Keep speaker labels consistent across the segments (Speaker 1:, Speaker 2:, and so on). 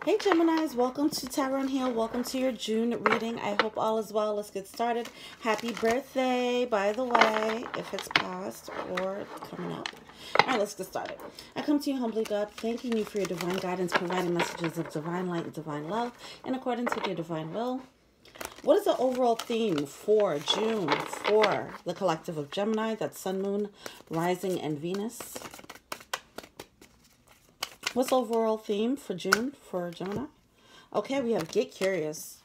Speaker 1: Hey Geminis, welcome to Tyrone Hill. Welcome to your June reading. I hope all is well. Let's get started. Happy birthday, by the way, if it's past or coming up. All right, let's get started. I come to you humbly, God, thanking you for your divine guidance, providing messages of divine light and divine love in accordance with your divine will. What is the overall theme for June for the collective of Gemini? That's Sun, Moon, Rising, and Venus. What's the overall theme for June for Gemini? Okay, we have Get Curious.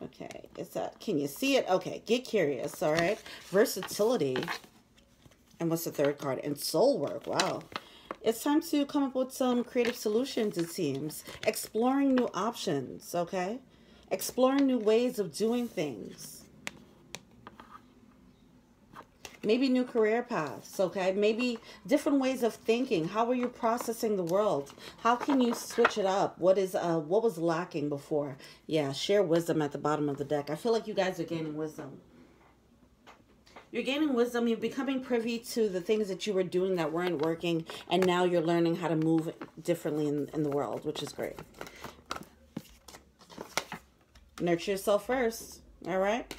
Speaker 1: Okay, is that, can you see it? Okay, Get Curious, all right. Versatility. And what's the third card? And Soul Work, wow. It's time to come up with some creative solutions, it seems. Exploring new options, okay? Exploring new ways of doing things. Maybe new career paths, okay? Maybe different ways of thinking. How are you processing the world? How can you switch it up? What was lacking before? Yeah, share wisdom at the bottom of the deck. I feel like you guys are gaining wisdom. You're gaining wisdom. You're becoming privy to the things that you were doing that weren't working, and now you're learning how to move differently in the world, which is great. Nurture yourself first, all right?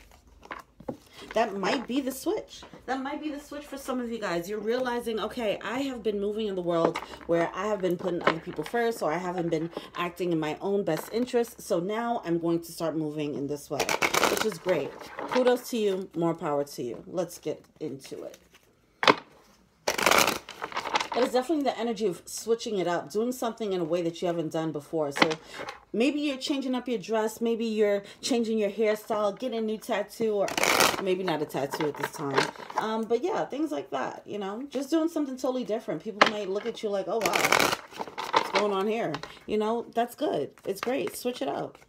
Speaker 1: That might be the switch. That might be the switch for some of you guys. You're realizing, okay, I have been moving in the world where I have been putting other people first, or I haven't been acting in my own best interest. So now I'm going to start moving in this way, which is great. Kudos to you. More power to you. Let's get into it. It is definitely the energy of switching it up, doing something in a way that you haven't done before. So maybe you're changing up your dress, maybe you're changing your hairstyle, getting a new tattoo, or maybe not a tattoo at this time. But yeah, things like that, you know, just doing something totally different. People might look at you like, oh, wow, what's going on here? You know, that's good. It's great. Switch it up.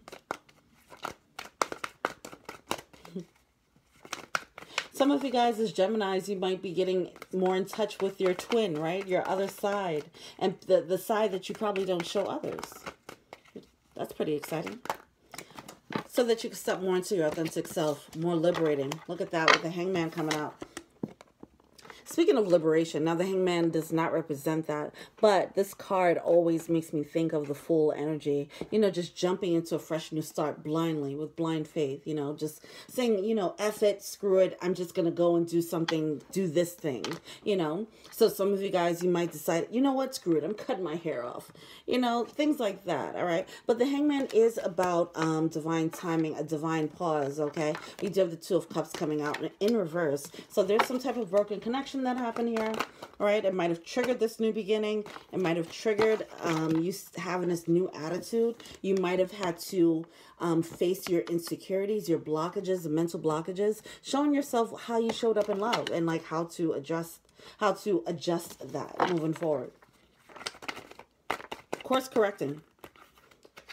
Speaker 1: Some of you guys as Geminis, you might be getting more in touch with your twin, right? Your other side. And the side that you probably don't show others. That's pretty exciting. So that you can step more into your authentic self. More liberating. Look at that with the Hangman coming out. Speaking of liberation, now the Hangman does not represent that, but this card always makes me think of the Fool energy. You know, just jumping into a fresh new start blindly, with blind faith, you know, just saying, you know, F it, screw it, I'm just going to go and do something, do this thing, you know. So some of you guys, you might decide, you know what, screw it, I'm cutting my hair off, you know, things like that, all right. But the Hangman is about divine timing, a divine pause, okay. We do have the Two of Cups coming out in reverse. So there's some type of broken connection that happened here. All right, it might have triggered this new beginning. It might have triggered you having this new attitude. You might have had to face your insecurities, your blockages, the mental blockages, showing yourself how you showed up in love and like how to adjust that moving forward. Course correcting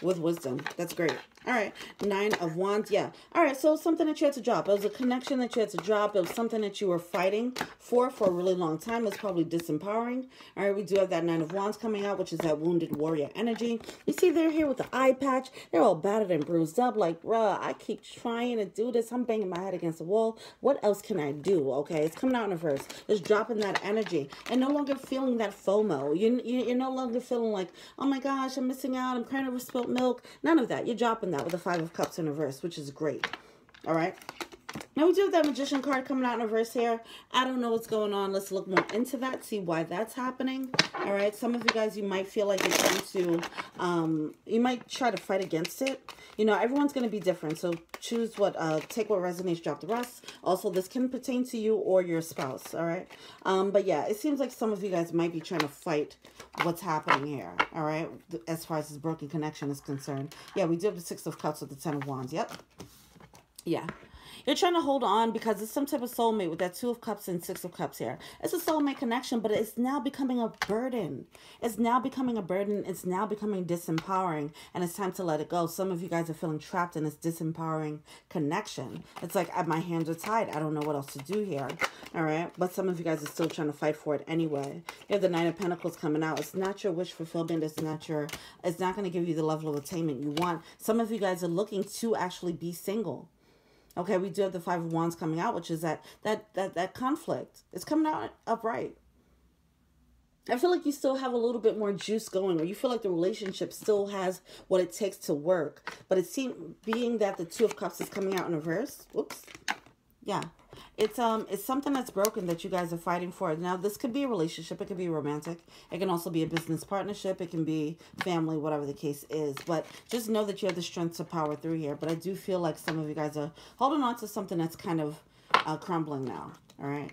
Speaker 1: with wisdom. That's great. All right. 9 of Wands. Yeah. All right. So something that you had to drop. It was a connection that you had to drop. It was something that you were fighting for a really long time. It's probably disempowering. All right. We do have that 9 of Wands coming out, which is that wounded warrior energy. You see they're here with the eye patch. They're all battered and bruised up. Like, bruh, I keep trying to do this. I'm banging my head against the wall. What else can I do? Okay. It's coming out in reverse. It's dropping that energy and no longer feeling that FOMO. You're no longer feeling like, oh my gosh, I'm missing out. I'm crying over spilt milk. None of that. You're dropping that with the 5 of Cups in reverse, which is great. All right. Now we do have that Magician card coming out in reverse here. I don't know what's going on. Let's look more into that, see why that's happening. All right. Some of you guys, you might feel like you're trying to, you might try to fight against it. You know, everyone's going to be different. So choose what, take what resonates, drop the rest. Also, this can pertain to you or your spouse. All right. But yeah, it seems like some of you guys might be trying to fight what's happening here. All right. As far as this broken connection is concerned. Yeah, we do have the 6 of Cups with the 10 of Wands. Yep. Yeah. You're trying to hold on because it's some type of soulmate with that 2 of Cups and 6 of Cups here. It's a soulmate connection, but it's now becoming a burden. It's now becoming a burden. It's now becoming disempowering, and it's time to let it go. Some of you guys are feeling trapped in this disempowering connection. It's like, my hands are tied. I don't know what else to do here. All right? But some of you guys are still trying to fight for it anyway. You have the 9 of Pentacles coming out. It's not your wish fulfillment. It's not going to give you the level of attainment you want. Some of you guys are looking to actually be single. Okay, we do have the 5 of Wands coming out, which is that conflict. It's coming out upright. I feel like you still have a little bit more juice going, or you feel like the relationship still has what it takes to work. But it seems, being that the Two of Cups is coming out in reverse, whoops, yeah, it's something that's broken that you guys are fighting for. Now, this could be a relationship, it could be romantic, it can also be a business partnership, it can be family, whatever the case is. But just know that you have the strength to power through here. But I do feel like some of you guys are holding on to something that's kind of crumbling now. All right.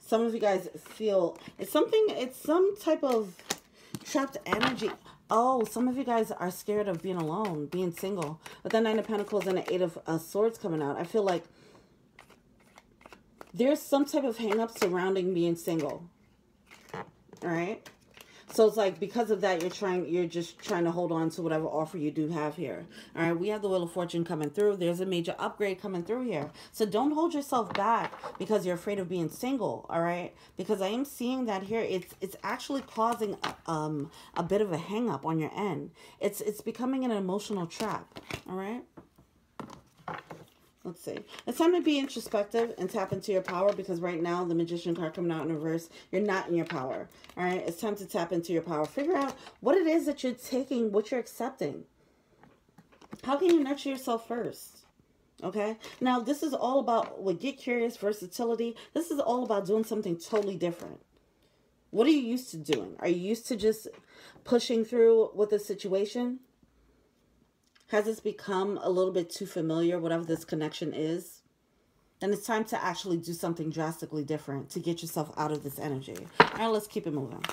Speaker 1: Some of you guys feel it's some type of trapped energy. Oh, some of you guys are scared of being alone, being single. With the Nine of Pentacles and the Eight of Swords coming out, I feel like there's some type of hang up surrounding being single. All right. So it's like because of that, you're just trying to hold on to whatever offer you do have here. All right, we have the Wheel of Fortune coming through. There's a major upgrade coming through here. So don't hold yourself back because you're afraid of being single, all right? Because I am seeing that here. It's actually causing a bit of a hang up on your end. It's becoming an emotional trap, all right? Let's see. It's time to be introspective and tap into your power, because right now, the Magician card coming out in reverse, you're not in your power. All right? It's time to tap into your power. Figure out what it is that you're taking, what you're accepting. How can you nurture yourself first? Okay? Now, this is all about, with Get Curious, versatility, this is all about doing something totally different. What are you used to doing? Are you used to just pushing through with the situation? Has this become a little bit too familiar, whatever this connection is? Then it's time to actually do something drastically different to get yourself out of this energy. All right, let's keep it moving.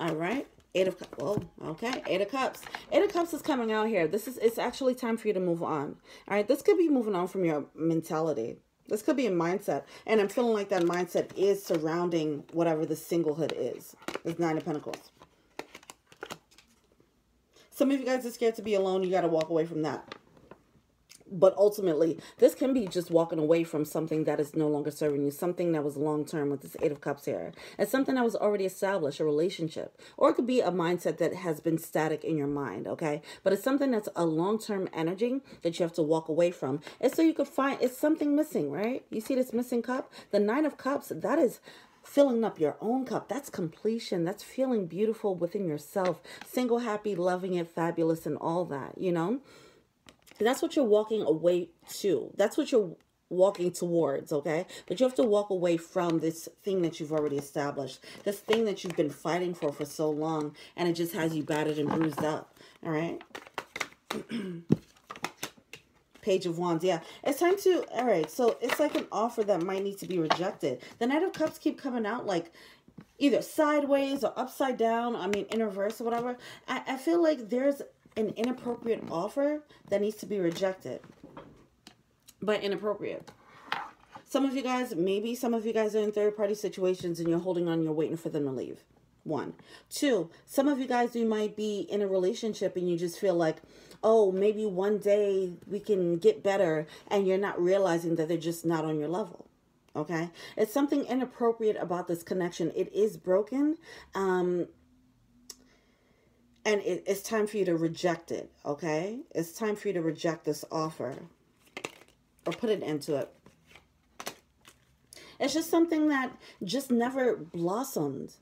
Speaker 1: All right. Eight of Cups. Oh, okay. Eight of Cups. Eight of Cups is coming out here. It's actually time for you to move on. All right. This could be moving on from your mentality. This could be a mindset. And I'm feeling like that mindset is surrounding whatever the singlehood is. It's Nine of Pentacles. Some of you guys are scared to be alone. You got to walk away from that. But ultimately, this can be just walking away from something that is no longer serving you. Something that was long-term with this Eight of Cups here. It's something that was already established, a relationship. Or it could be a mindset that has been static in your mind, okay? But it's something that's a long-term energy that you have to walk away from. And so you could find, it's something missing, right? You see this missing cup? The Nine of Cups, that is filling up your own cup. That's completion. That's feeling beautiful within yourself. Single, happy, loving it, fabulous, and all that, you know? That's what you're walking away to. That's what you're walking towards, okay? But you have to walk away from this thing that you've already established. This thing that you've been fighting for so long, and it just has you battered and bruised up, all right? Page of Wands, yeah. It's time to, all right, so it's like an offer that might need to be rejected. The Knight of Cups keep coming out like either sideways or upside down, I mean, in reverse or whatever. I feel like there's an inappropriate offer that needs to be rejected. But inappropriate. Some of you guys, maybe some of you guys are in third-party situations and you're holding on, you're waiting for them to leave. 1. 2, some of you guys, you might be in a relationship and you just feel like, oh, maybe one day we can get better, and you're not realizing that they're just not on your level. Okay? It's something inappropriate about this connection. It is broken. And it's time for you to reject it. Okay? It's time for you to reject this offer. Or put an end to it. It's just something that just never blossomed.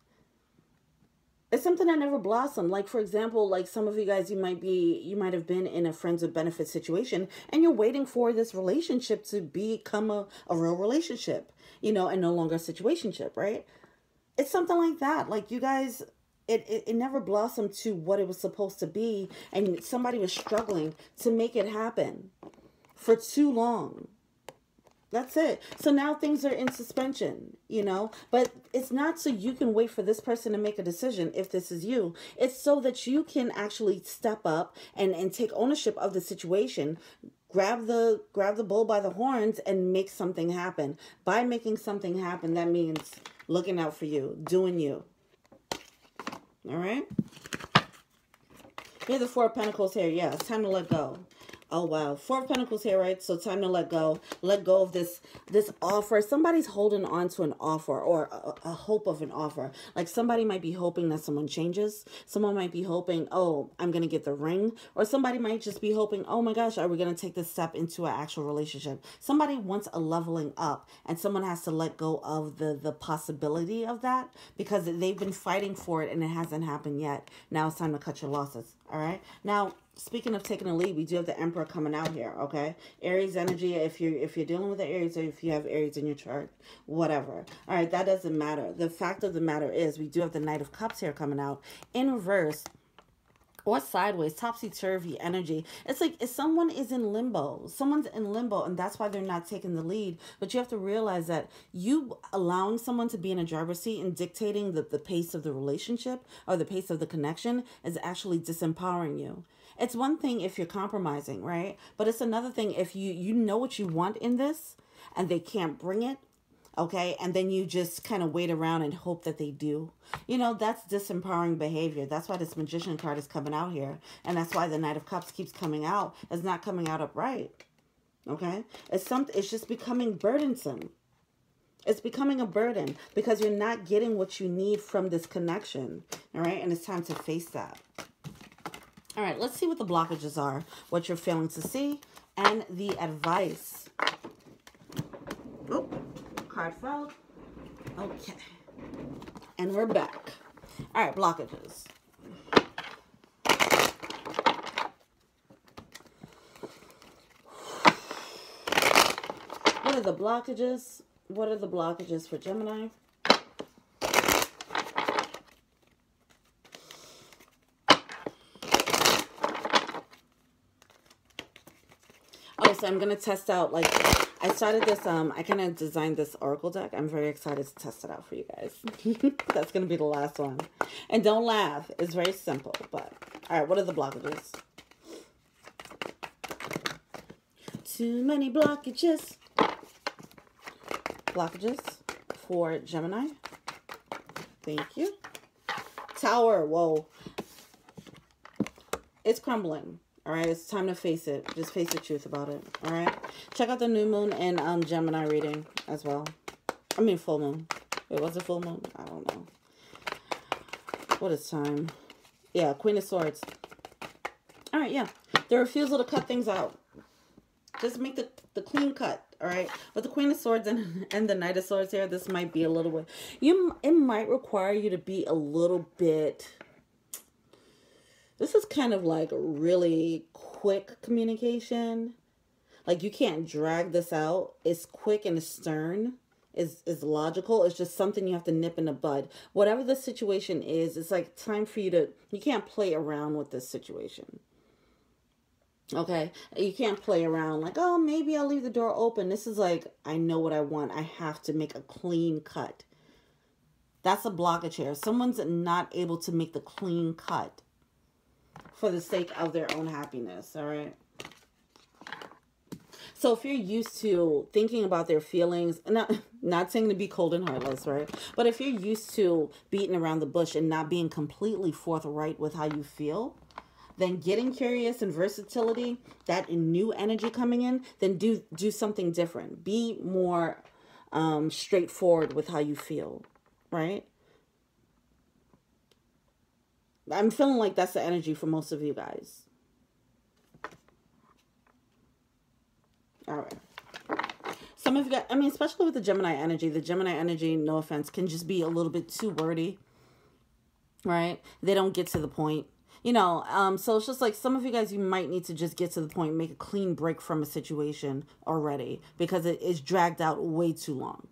Speaker 1: It's something that never blossomed. Like, for example, like some of you guys, you might have been in a friends with benefits situation, and you're waiting for this relationship to become a real relationship, you know, and no longer a situationship, right? It's something like that. Like, you guys, it never blossomed to what it was supposed to be, and somebody was struggling to make it happen for too long. That's it. So now things are in suspension, you know, but it's not so you can wait for this person to make a decision if this is you. It's so that you can actually step up and take ownership of the situation. Grab the bull by the horns and make something happen. By making something happen, that means looking out for you, doing you. All right? Here's the Four of Pentacles here. Yeah, it's time to let go. Oh, wow. Four of Pentacles here, right? So time to let go. Let go of this offer. Somebody's holding on to an offer or a hope of an offer. Like somebody might be hoping that someone changes. Someone might be hoping, oh, I'm going to get the ring. Or somebody might just be hoping, oh my gosh, are we going to take this step into an actual relationship? Somebody wants a leveling up and someone has to let go of the possibility of that because they've been fighting for it and it hasn't happened yet. Now it's time to cut your losses. All right. Now, speaking of taking a lead, we do have the Emperor coming out here, okay? Aries energy, if you're dealing with the Aries or if you have Aries in your chart, whatever. All right, that doesn't matter. The fact of the matter is we do have the Knight of Cups here coming out in reverse or sideways, topsy-turvy energy. It's like if someone is in limbo. Someone's in limbo, and that's why they're not taking the lead. But you have to realize that you allowing someone to be in a driver's seat and dictating the pace of the relationship or the pace of the connection is actually disempowering you. It's one thing if you're compromising, right? But it's another thing if you know what you want in this and they can't bring it, okay? And then you just kind of wait around and hope that they do. You know, that's disempowering behavior. That's why this Magician card is coming out here. And that's why the Knight of Cups keeps coming out. It's not coming out upright, okay? It's just becoming burdensome. It's becoming a burden because you're not getting what you need from this connection, all right? And it's time to face that. All right, let's see what the blockages are, what you're failing to see, and the advice. Oh, card fell. Okay. And we're back. All right, blockages. What are the blockages? What are the blockages for Gemini? Okay, so I'm going to test out, like, I started this, I kind of designed this Oracle deck. I'm very excited to test it out for you guys. That's going to be the last one. And don't laugh. It's very simple, but, all right, what are the blockages? Too many blockages. Blockages for Gemini. Thank you. Tower, whoa. It's crumbling. All right, it's time to face it. Just face the truth about it. All right. Check out the new moon and Gemini reading as well. I mean, full moon. Wait, was it full moon? I don't know. What is time? Yeah, Queen of Swords. All right, yeah. The refusal to cut things out. Just make the clean cut. All right. With the Queen of Swords and the Knight of Swords here, this might be a little bit. It might require you to be a little bit. This is kind of like really quick communication. Like you can't drag this out. It's quick and it's stern. It's logical. It's just something you have to nip in the bud. Whatever the situation is, it's like time for you can't play around with this situation. Okay? You can't play around like, oh, maybe I'll leave the door open. This is like, I know what I want. I have to make a clean cut. That's a blockage here. Someone's not able to make the clean cut for the sake of their own happiness, all right? So if you're used to thinking about their feelings, not saying to be cold and heartless, right? But if you're used to beating around the bush and not being completely forthright with how you feel, then getting curious and versatility, that new energy coming in, then do something different. Be more straightforward with how you feel, right? I'm feeling like that's the energy for most of you guys. All right. Some of you guys, I mean, especially with the Gemini energy, no offense, can just be a little bit too wordy, right? They don't get to the point. You know, so it's just like some of you guys, you might need to just get to the point, make a clean break from a situation already because it is dragged out way too long.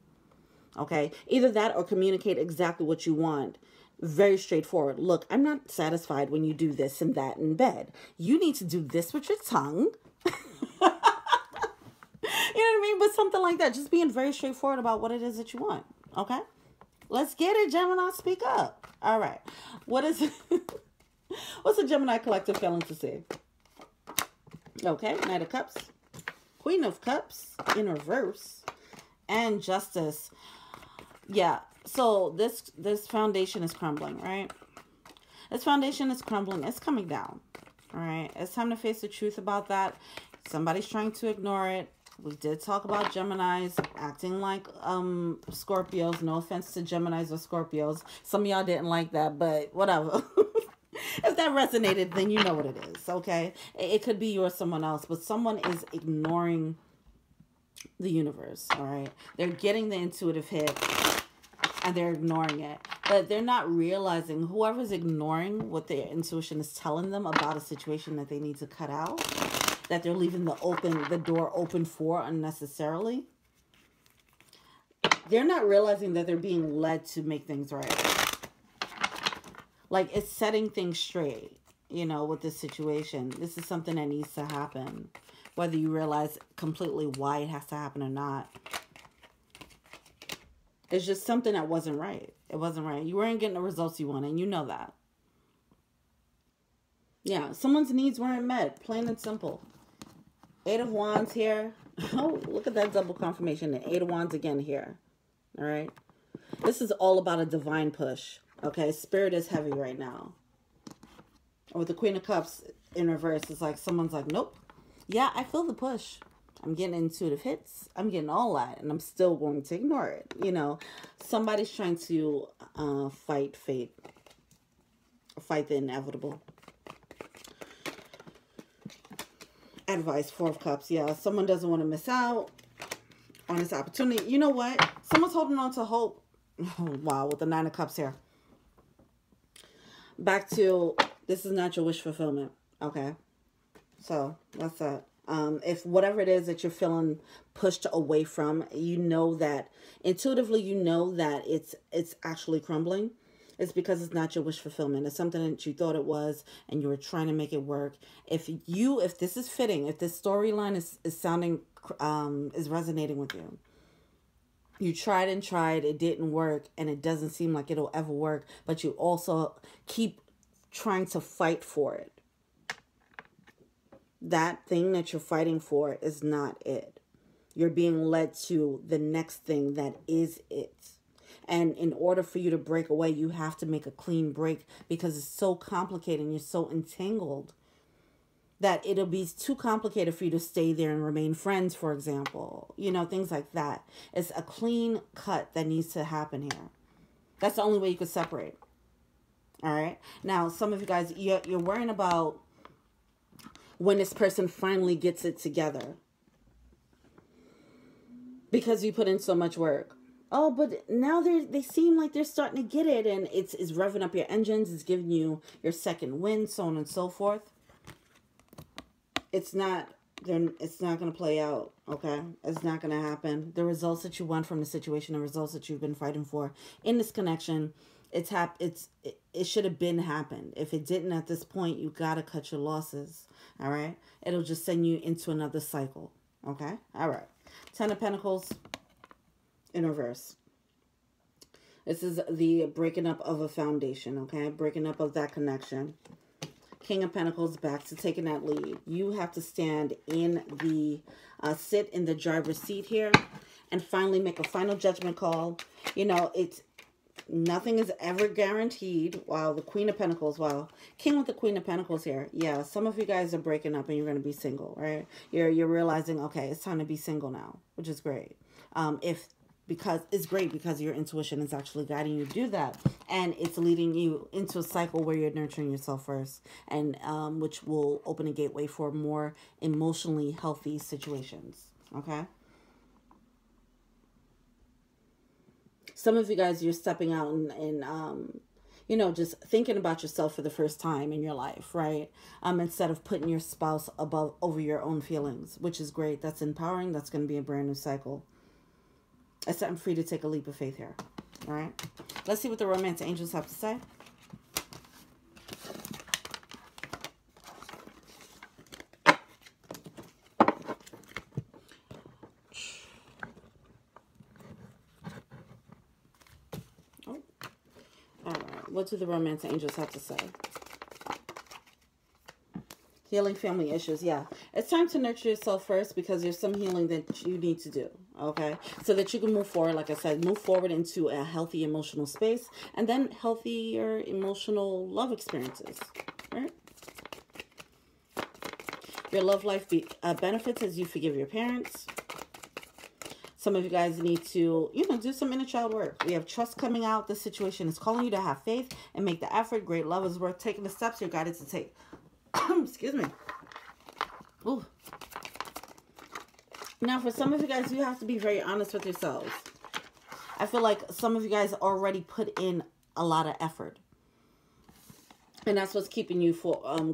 Speaker 1: Okay? Either that or communicate exactly what you want. Very straightforward. Look, I'm not satisfied when you do this and that in bed. You need to do this with your tongue. You know what I mean? But something like that. Just being very straightforward about what it is that you want. Okay? Let's get it, Gemini. Speak up. All right. What's the Gemini collective failing to see? Okay. Knight of Cups. Queen of Cups in reverse. And Justice. Yeah. So this foundation is crumbling, right? This foundation is crumbling. It's coming down. All right. It's time to face the truth about that. Somebody's trying to ignore it. We did talk about Geminis acting like Scorpios. No offense to Geminis or Scorpios. Some of y'all didn't like that, but whatever. If that resonated, then you know what it is, okay? It could be you or someone else, but someone is ignoring the universe, all right? They're getting the intuitive hit, and they're ignoring it. But they're not realizing, whoever's ignoring what their intuition is telling them about a situation that they need to cut out, that they're leaving the door open for unnecessarily, they're not realizing that they're being led to make things right. Like, it's setting things straight, you know, with this situation. This is something that needs to happen, whether you realize completely why it has to happen or not. It's just something that wasn't right. It wasn't right. You weren't getting the results you wanted, and you know that. Yeah, someone's needs weren't met, plain and simple. 8 of Wands here. Oh, look at that double confirmation. The 8 of Wands again here. All right. This is all about a divine push. Okay, Spirit is heavy right now. With the Queen of Cups in reverse, it's like someone's like, nope. Yeah, I feel the push. I'm getting intuitive hits. I'm getting all that, and I'm still going to ignore it. You know, somebody's trying to fight fate. Fight the inevitable. Advice, 4 of Cups. Yeah, someone doesn't want to miss out on this opportunity. You know what? Someone's holding on to hope. Oh, wow, with the 9 of Cups here. Back to, this is not your wish fulfillment. Okay. So, that's that. If whatever it is that you're feeling pushed away from, you know that, intuitively you know that it's actually crumbling. It's because it's not your wish fulfillment. It's something that you thought it was, and you were trying to make it work. If this is fitting, if this storyline is sounding, is resonating with you, you tried and tried, it didn't work, and it doesn't seem like it'll ever work, but you also keep trying to fight for it. That thing that you're fighting for is not it. You're being led to the next thing that is it. And in order for you to break away, you have to make a clean break, because it's so complicated and you're so entangled that it'll be too complicated for you to stay there and remain friends, for example. You know, things like that. It's a clean cut that needs to happen here. That's the only way you could separate. All right? Now, some of you guys, you're worrying about when this person finally gets it together, because you put in so much work. Oh, but now they seem like they're starting to get it, and it's revving up your engines. It's giving you your second wind, so on and so forth. It's not going to play out, okay? It's not going to happen. The results that you want from the situation, the results that you've been fighting for in this connection, it should have been happened. If it didn't at this point, you got to cut your losses, all right? It'll just send you into another cycle, okay? All right. 10 of Pentacles in reverse. This is the breaking up of a foundation, okay? Breaking up of that connection. King of Pentacles back to taking that lead. You have to stand in the, sit in the driver's seat here and finally make a final judgment call. You know, nothing is ever guaranteed. Wow, the Queen of Pentacles. Wow. King with the Queen of Pentacles here. Yeah, some of you guys are breaking up and you're going to be single, right? You're realizing, okay, it's time to be single now, which is great. Because it's great because your intuition is actually guiding you to do that. And it's leading you into a cycle where you're nurturing yourself first. And which will open a gateway for more emotionally healthy situations. Okay? Some of you guys, you're stepping out and you know, just thinking about yourself for the first time in your life, right? Instead of putting your spouse over your own feelings, which is great. That's empowering. That's going to be a brand new cycle. It's time for you to take a leap of faith here. All right. Let's see what the romance angels have to say. Oh. All right. What do the romance angels have to say? Healing family issues. Yeah. It's time to nurture yourself first, because there's some healing that you need to do. Okay. So that you can move forward. Like I said, move forward into a healthy emotional space, and then healthier emotional love experiences. Right? Your love life benefits as you forgive your parents. Some of you guys need to, you know, do some inner child work. We have trust coming out. This situation is calling you to have faith and make the effort. Great love is worth taking the steps you're guided to take. Excuse me. Ooh. Now, for some of you guys, you have to be very honest with yourselves. I feel like some of you guys already put in a lot of effort. And that's what's keeping you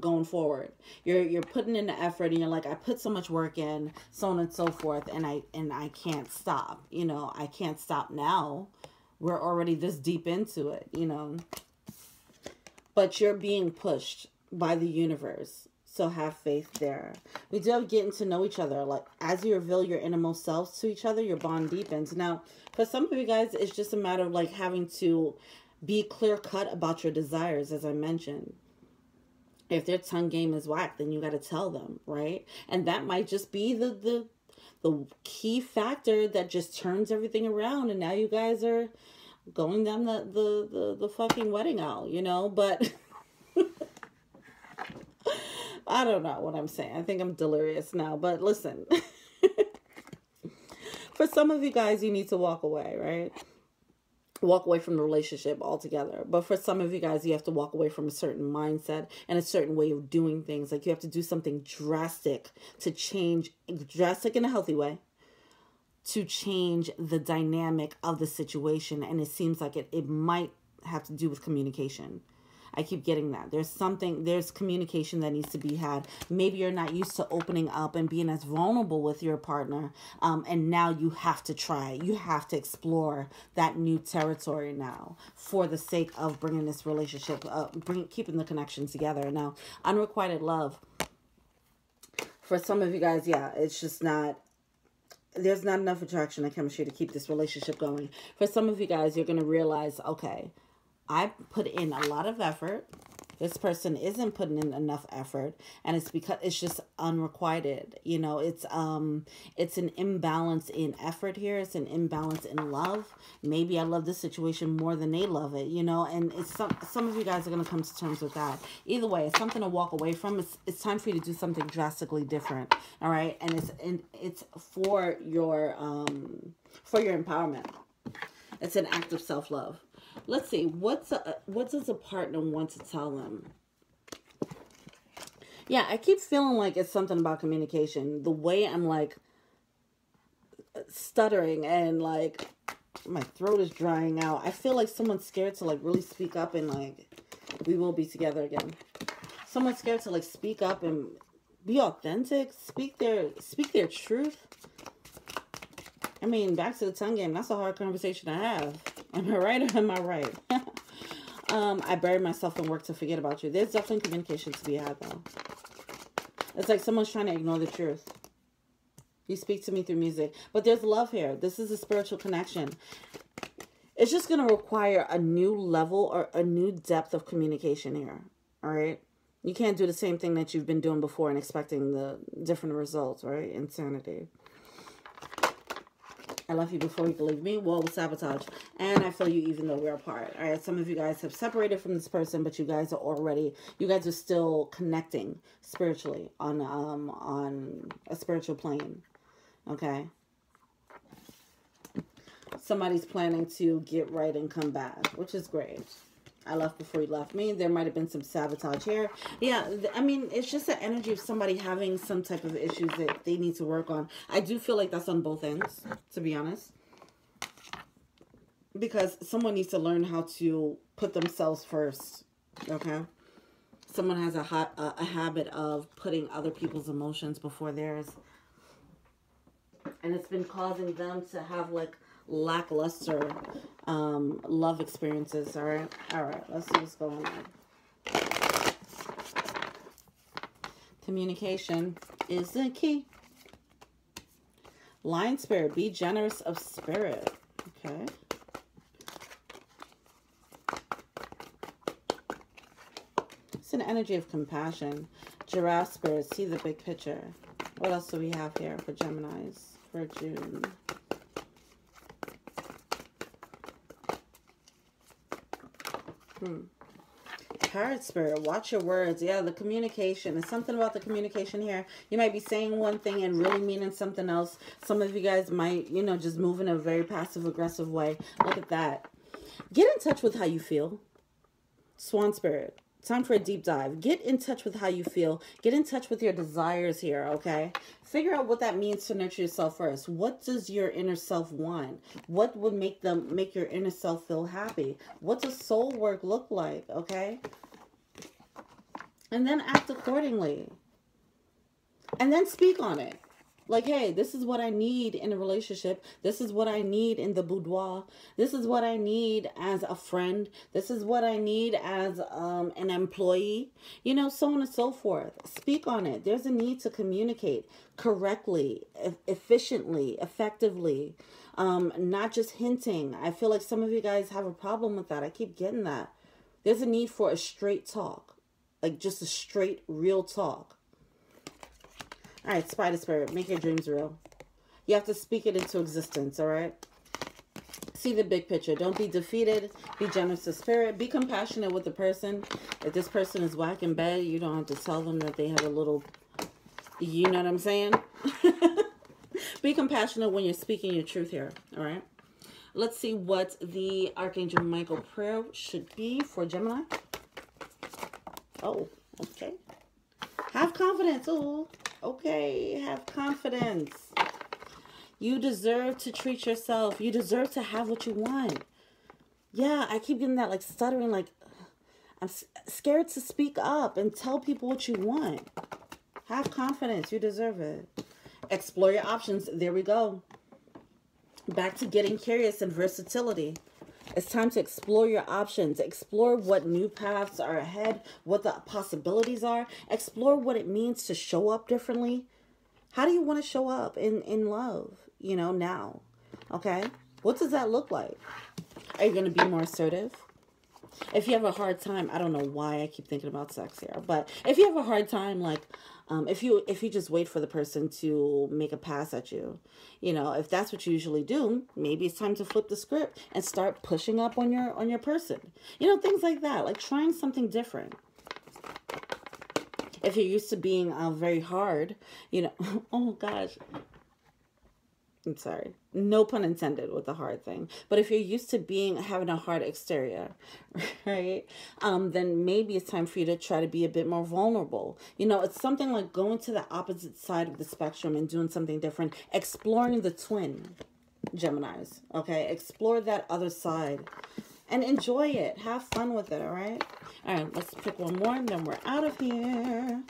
Speaker 1: going forward. You're putting in the effort, and you're like, I put so much work in, so on and so forth, and I can't stop. You know, I can't stop now. We're already this deep into it, you know. But you're being pushed by the universe. So have faith there. We do have getting to know each other. Like, as you reveal your innermost selves to each other, your bond deepens. Now, for some of you guys, it's just a matter of like having to be clear-cut about your desires, as I mentioned. If their tongue game is whack, then you got to tell them, right? And that might just be the key factor that just turns everything around. And now you guys are going down the fucking wedding aisle, you know? But I don't know what I'm saying. I think I'm delirious now. But listen, for some of you guys, you need to walk away, right? Walk away from the relationship altogether. But for some of you guys, you have to walk away from a certain mindset and a certain way of doing things. Like, you have to do something drastic to change, drastic in a healthy way, to change the dynamic of the situation. And it seems like it might have to do with communication. I keep getting that. There's communication that needs to be had. Maybe you're not used to opening up and being as vulnerable with your partner. And now you have to try. You have to explore that new territory now for the sake of bringing this relationship, keeping the connection together. Now, unrequited love. For some of you guys, yeah, it's just not, there's not enough attraction and chemistry to keep this relationship going. For some of you guys, you're going to realize, okay, I put in a lot of effort. This person isn't putting in enough effort, and it's because it's just unrequited. You know, it's an imbalance in effort here. It's an imbalance in love. Maybe I love this situation more than they love it, you know, and it's some of you guys are going to come to terms with that. Either way, it's something to walk away from. It's time for you to do something drastically different. All right. And it's for your empowerment. It's an act of self-love. Let's see, what does a partner want to tell them? Yeah, I keep feeling like it's something about communication. The way I'm like stuttering and like my throat is drying out. I feel like someone's scared to like really speak up and like we will be together again. Someone's scared to like speak up and be authentic, speak their truth. I mean, back to the tongue game. That's a hard conversation to have. Am I right or am I right? I buried myself in work to forget about you. There's definitely communication to be had, though. It's like someone's trying to ignore the truth. You speak to me through music. But there's love here. This is a spiritual connection. It's just going to require a new level or a new depth of communication here. All right? You can't do the same thing that you've been doing before and expecting the different results, right? Insanity. I love you before you can leave me. Well, sabotage. And I feel you even though we're apart. All right. Some of you guys have separated from this person, but you guys are still connecting spiritually on a spiritual plane. Okay. Somebody's planning to get right and come back, which is great. I left before you left me. There might have been some sabotage here. Yeah, I mean, it's just the energy of somebody having some type of issues that they need to work on. I do feel like that's on both ends, to be honest. Because someone needs to learn how to put themselves first, okay? Someone has a habit of putting other people's emotions before theirs. And it's been causing them to have, like, lackluster love experiences. All right, let's see what's going on. Communication is the key. Lion spirit, be generous of spirit. Okay. It's an energy of compassion. Giraffe spirit, see the big picture. What else do we have here for Geminis for June? Parrot spirit, watch your words. Yeah, the communication. It's something about the communication here. You might be saying one thing and really meaning something else. Some of you guys might, you know, just move in a very passive-aggressive way. Look at that. Get in touch with how you feel. Swan spirit. Time for a deep dive. Get in touch with how you feel. Get in touch with your desires here, okay? Figure out what that means to nurture yourself first. What does your inner self want? What would make your inner self feel happy? What does soul work look like, okay? And then act accordingly. And then speak on it. Like, hey, this is what I need in a relationship. This is what I need in the boudoir. This is what I need as a friend. This is what I need as an employee. You know, so on and so forth. Speak on it. There's a need to communicate correctly, efficiently, effectively. Not just hinting. I feel like some of you guys have a problem with that. I keep getting that. There's a need for a straight talk. Like just a straight, real talk. All right, Spider Spirit, make your dreams real. You have to speak it into existence, all right? See the big picture. Don't be defeated. Be generous to spirit. Be compassionate with the person. If this person is whack in bed, you don't have to tell them that they have a little, you know what I'm saying? Be compassionate when you're speaking your truth here, all right? Let's see what the Archangel Michael prayer should be for Gemini. Oh, okay. Have confidence. Oh, okay. Have confidence. You deserve to treat yourself. You deserve to have what you want. Yeah, I keep getting that like stuttering, like I'm scared to speak up and tell people what you want. Have confidence. You deserve it. Explore your options. There we go. Back to getting curious and versatility. It's time to explore your options. Explore what new paths are ahead, what the possibilities are. Explore what it means to show up differently. How do you want to show up in love, you know, now? Okay? What does that look like? Are you going to be more assertive? If you have a hard time, I don't know why I keep thinking about sex here, but if you have a hard time, like, if you just wait for the person to make a pass at you, you know, if that's what you usually do, maybe it's time to flip the script and start pushing up on your person. You know, things like that, like trying something different. If you're used to being very hard, you know, oh gosh. I'm sorry. No pun intended with the hard thing. But if you're used to having a hard exterior, right? Then maybe it's time for you to try to be a bit more vulnerable. You know, it's something like going to the opposite side of the spectrum and doing something different. Exploring the twin, Geminis. Okay? Explore that other side. And enjoy it. Have fun with it, all right? All right, let's pick one more and then we're out of here.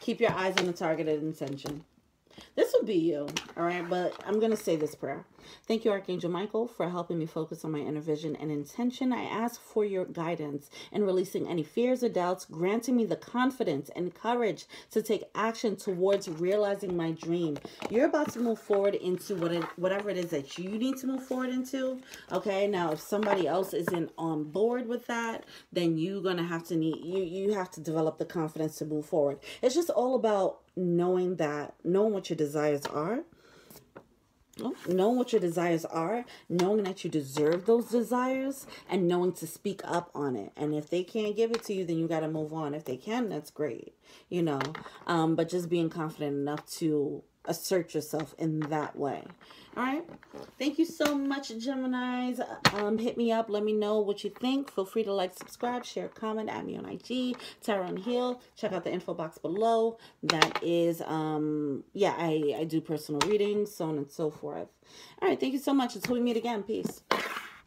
Speaker 1: Keep your eyes on the targeted intention. This will be you, all right? But I'm going to say this prayer. Thank you, Archangel Michael, for helping me focus on my inner vision and intention. I ask for your guidance in releasing any fears or doubts, granting me the confidence and courage to take action towards realizing my dream. You're about to move forward into whatever it is that you need to move forward into, okay? Now, if somebody else isn't on board with that, then you're going to have to you have to develop the confidence to move forward. It's just all about knowing what your desires are. Knowing what your desires are, knowing that you deserve those desires, and knowing to speak up on it. And if they can't give it to you, then you got to move on. If they can, that's great, you know. But just being confident enough to assert yourself in that way. All right. Thank you so much, Geminis. Hit me up. Let me know what you think. Feel free to like, subscribe, share, comment, add me on IG, Tarot and Heal. Check out the info box below. That is, yeah, I do personal readings, so on and so forth. All right. Thank you so much. Until we meet again. Peace.